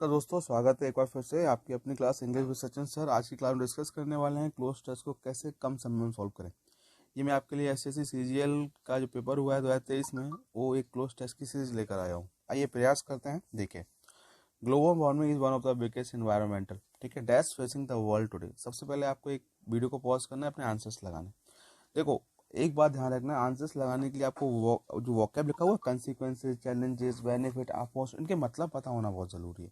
तो दोस्तों स्वागत है एक बार फिर से आपकी अपनी class English with Sachin sir. आज की क्लास में डिस्कस करने वाले हैं क्लोज टेस्ट को कैसे कम समय में सॉल्व करें। ये मैं आपके लिए एसएससी सीजीएल का जो पेपर हुआ है 2023 में वो एक क्लोज टेस्ट की सीरीज लेकर आया हूँ। आइए प्रयास करते हैं। देखिए, global warming is one of the biggest environmental, ठीक है, dash facing the world today. सबसे पहले आपको एक वीडियो को पॉज करना है, अपने आंसर्स लगाने। देखो, एक बात ध्यान रखना, आंसर्स लगाने के लिए आपको जो वोकैब लिखा हुआ कंसिक्वेंसेस, चैलेंजेस, बेनिफिट, अपोजिट, इनके मतलब पता होना बहुत जरूरी है।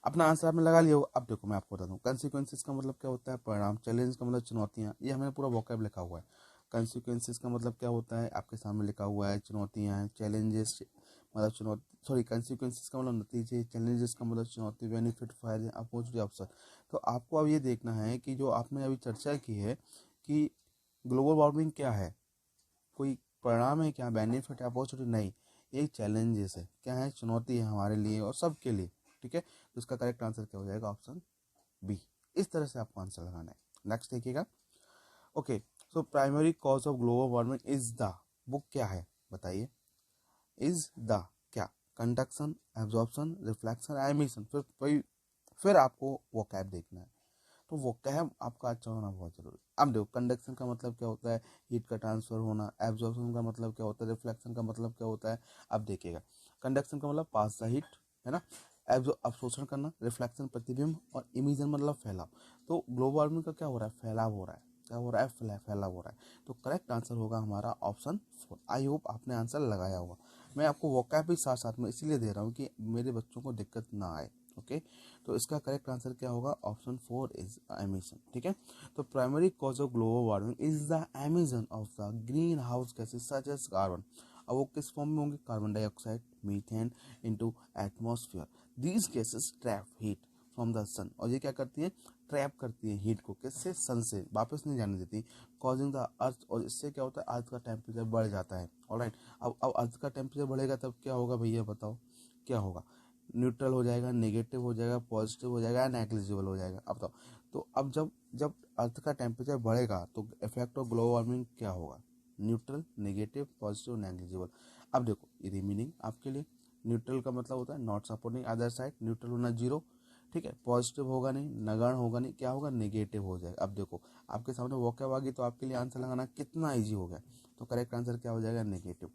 अपना आंसर आपने लगा लिया होगा। अब देखो मैं आपको बता दूं, कंसिक्वेंसेस का मतलब क्या होता है, परिणाम। चैलेंज का मतलब चुनौतियां, ये हमें पूरा वोकैब लिखा हुआ है। कंसिक्वेंसेस का मतलब क्या होता है, आपके सामने लिखा हुआ है, चुनौतियां हैं। चैलेंजेस मतलब चुनौती, सॉरी, कंसिक्वेंसेस का मतलब नतीजे, चैलेंजेस का मतलब चुनौती, बेनिफिट, फायदे, अपॉर्चुनिटी, अवसर। तो आपको अब ये देखना है कि जो आपने अभी चर्चा की है कि ग्लोबल वार्मिंग क्या है, कोई परिणाम है क्या, बेनिफिट है, अपॉर्चुनिटी नहीं, ये चैलेंजेस है, क्या है, चुनौती है हमारे लिए और सबके लिए। ठीक है, तो इसका करेक्ट आंसर क्या हो जाएगा, ऑप्शन बी। इस तरह से आपको आंसर लगाना है। नेक्स्ट देखिएगा। Okay, so primary cause of global warming is the, book क्या है बताइए, इज द क्या, कंडक्शन, एब्जॉर्प्शन, रिफ्लेक्शन, एमिशन। फिर आपको वो कैब देखना है, तो वो कैब आपका अच्छा होना बहुत जरूरी है। अब देखो, कंडक्शन का मतलब क्या होता है, हीट का ट्रांसफर होना। एब्जॉर्प्शन का मतलब क्या होता है, रिफ्लेक्शन का मतलब क्या होता है। अब देखिएगा, कंडक्शन का मतलब पास द हीट, है ना। अवशोषण करना, रिफ्लेक्शन प्रतिबिंब, और इमिशन मतलब फैलाव। तो ग्लोबल वार्मिंग का क्या हो रहा है, फैलाव हो रहा है। क्या हो रहा है, फैलाव हो रहा है। तो करेक्ट आंसर होगा हमारा ऑप्शन 4। आई होप आपने आंसर लगाया होगा। मैं आपको वोकैब भी साथ साथ में इसीलिए दे रहा हूँ कि मेरे बच्चों को दिक्कत ना आए। ओके, तो इसका करेक्ट आंसर क्या होगा, ऑप्शन 4 इज एमिशन। ठीक है, तो primary cause of global warming is the emission of the greenhouse gases such as carbon. अब वो किस फॉर्म में होंगे, carbon dioxide, methane into atmosphere. These gases trap heat from the sun. और ये क्या करती है, ट्रैप करती है हीट को, किससे, सन से, वापस नहीं जाने देती, कॉजिंग द अर्थ। और इससे क्या होता है, अर्थ का टेम्परेचर बढ़ जाता है। ऑलराइट, अब अर्थ का टेम्परेचर बढ़ेगा तब क्या होगा भैया बताओ, क्या होगा, न्यूट्रल हो जाएगा, नेगेटिव हो जाएगा, पॉजिटिव हो जाएगा, नेग्लिजिबल हो जाएगा। अब बताओ, तो अब जब जब अर्थ का टेम्परेचर बढ़ेगा तो इफेक्ट ऑफ ग्लोबल वार्मिंग क्या होगा, न्यूट्रल, नेगेटिव, पॉजिटिव, नेग्लिजिबल। अब देखो ये मीनिंग आपके लिए, न्यूट्रल का मतलब होता है not supporting other side, neutral होना जीरो। ठीक है, पॉजिटिव होगा नहीं, नगण्य होगा नहीं, क्या होगा, नेगेटिव हो जाएगा। अब देखो आपके सामने वोकैब आ गई तो आपके लिए आंसर लगाना कितना इजी हो गया। तो करेक्ट आंसर क्या हो जाएगा, negative.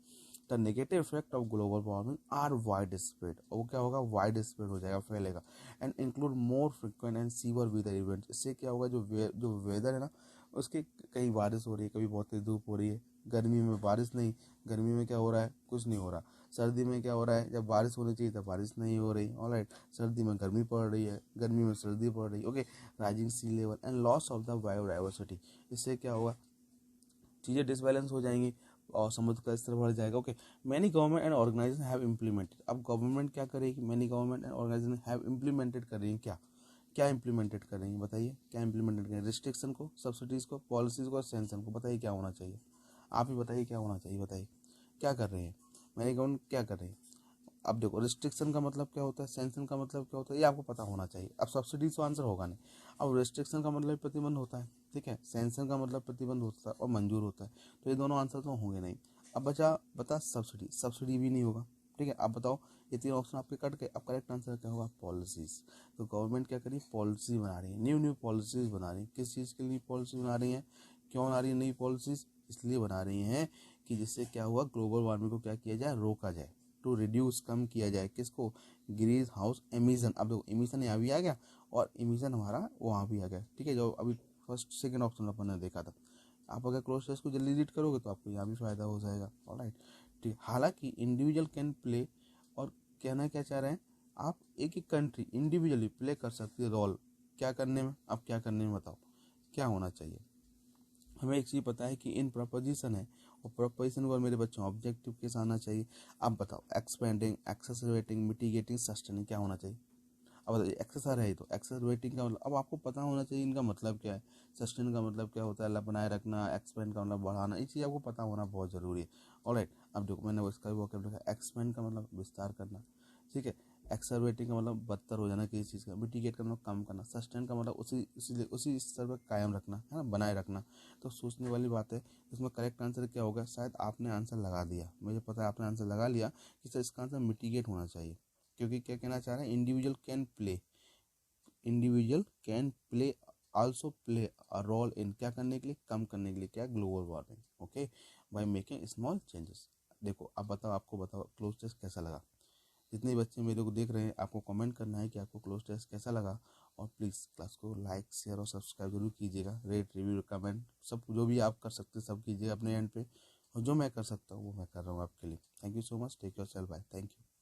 The negative effect of global warming are widespread. वो क्या होगा, वाइड स्प्रेड हो जाएगा, फैलेगा। And include more frequent and severe weather event. इससे क्या होगा, जो वेदर है ना, उसकी कहीं बारिश हो रही है, कभी बहुत तेज धूप हो रही है। गर्मी में बारिश नहीं, गर्मी में क्या हो रहा है, कुछ नहीं हो रहा। सर्दी में क्या हो रहा है, जब बारिश होनी चाहिए तब बारिश नहीं हो रही। ऑलराइट, सर्दी में गर्मी पड़ रही है, गर्मी में सर्दी पड़ रही है। Okay, rising sea level and loss of the biodiversity. इससे क्या होगा, चीज़ें डिसबैलेंस हो जाएंगी और समुद्र का स्तर बढ़ जाएगा। Okay, many government and organisation have implemented. अब गवर्नमेंट क्या करेगी, many government and organisation have implemented कर रही है, क्या क्या इम्प्लीमेंटेड कर रही है बताइए, क्या इम्प्लीमेंटेड कर रही है, रिस्ट्रिक्शन को, सब्सिडीज को, पॉलिसीज को, सैंक्शन को। बताइए क्या होना चाहिए, आप ही बताइए क्या होना चाहिए, बताइए क्या कर रही है मैनी गवर्नमेंट, क्या कर रही है। अब देखो, रिस्ट्रिक्शन का मतलब क्या होता है, सैंक्शन का मतलब क्या होता है, ये आपको पता होना चाहिए। अब सब्सिडीज तो आंसर होगा नहीं। अब रिस्ट्रिक्शन का मतलब प्रतिबंध होता है, ठीक है, सैंक्शन का मतलब प्रतिबंध होता है और मंजूर होता है, तो ये दोनों आंसर तो होंगे नहीं। अब बता सब्सिडी, सब्सिडी भी नहीं होगा। ठीक है, आप बताओ, ये तीन ऑप्शन आपके कट गए। अब करेक्ट आंसर क्या होगा, पॉलिसीज। तो गवर्नमेंट क्या करी, पॉलिसी बना रही है, न्यू न्यू पॉलिसीज बना रही है। किस चीज़ के लिए पॉलिसी बना रही है, क्यों बना रही है नई पॉलिसीज, इसलिए बना रही हैं कि जिससे क्या हुआ, ग्लोबल वार्मिंग को क्या किया जाए, रोका जाए, टू रिड्यूस, कम किया जाए, किसको, ग्रीन हाउस एमिशन। अब देखो एमिशन यहाँ भी आ गया और एमिशन हमारा वहाँ भी आ गया। ठीक है, जो अभी फर्स्ट सेकंड ऑप्शन अपन ने देखा था। आप अगर क्लोज टेस्ट को जल्दी रीड करोगे तो आपको यहाँ भी फायदा हो जाएगा। ऑलराइट, ठीक, हालांकि इंडिविजुअल कैन प्ले, और कहना क्या चाह रहे हैं आप, एक एक कंट्री इंडिविजुअली प्ले कर सकती है रोल, क्या करने में, अब क्या करने में बताओ, क्या होना चाहिए। हमें एक चीज़ पता है कि इन प्रपोजिशन है, और प्रपोजिशन को मेरे बच्चों ऑब्जेक्टिव के साथ आना चाहिए। अब बताओ, एक्सपेंडिंग, एक्सेसरेटिंग, मिटिगेटिंग, सस्टेनिंग, क्या होना चाहिए। अब बताइए, एक्सेसर है तो एक्सेसरेटिंग का मतलब, अब आपको पता होना चाहिए इनका मतलब क्या है। सस्टेन का मतलब क्या होता है, बनाए रखना। एक्सपेंड का मतलब बढ़ाना, ये चीज़ आपको पता होना बहुत जरूरी है। ऑलराइट, अब देखो मैंने इसका भी वोकैब लिखा, एक्सपेंड का मतलब विस्तार करना, ठीक है। एक्सरवेटिंग का मतलब बदतर हो जाना किसी चीज़ का। मिटिगेट का मतलब कम करना। सस्टेन का मतलब उसी स्तर पर कायम रखना, है ना, बनाए रखना। तो सोचने वाली बात है। इसमें करेक्ट आंसर क्या होगा, शायद आपने आंसर लगा दिया, मुझे पता है आपने आंसर लगा लिया कि सर इसका आंसर मिटिगेट होना चाहिए। क्योंकि क्या कहना चाह रहे हैं, individual can play also play a role in, क्या करने के लिए, कम करने के लिए, क्या, global warming, okay, by making small changes. देखो अब बताओ, आपको बताओ क्लोज टेस्ट कैसा लगा। जितने बच्चे मेरे को देख रहे हैं, आपको कमेंट करना है कि आपको क्लोज टेस्ट कैसा लगा, और प्लीज़ क्लास को लाइक शेयर और सब्सक्राइब जरूर कीजिएगा। रेट रिव्यू कमेंट सब जो भी आप कर सकते हैं सब कीजिएगा अपने एंड पे, और जो मैं कर सकता हूँ वो मैं कर रहा हूँ आपके लिए। Thank you so much, take yourself, bye, thank you.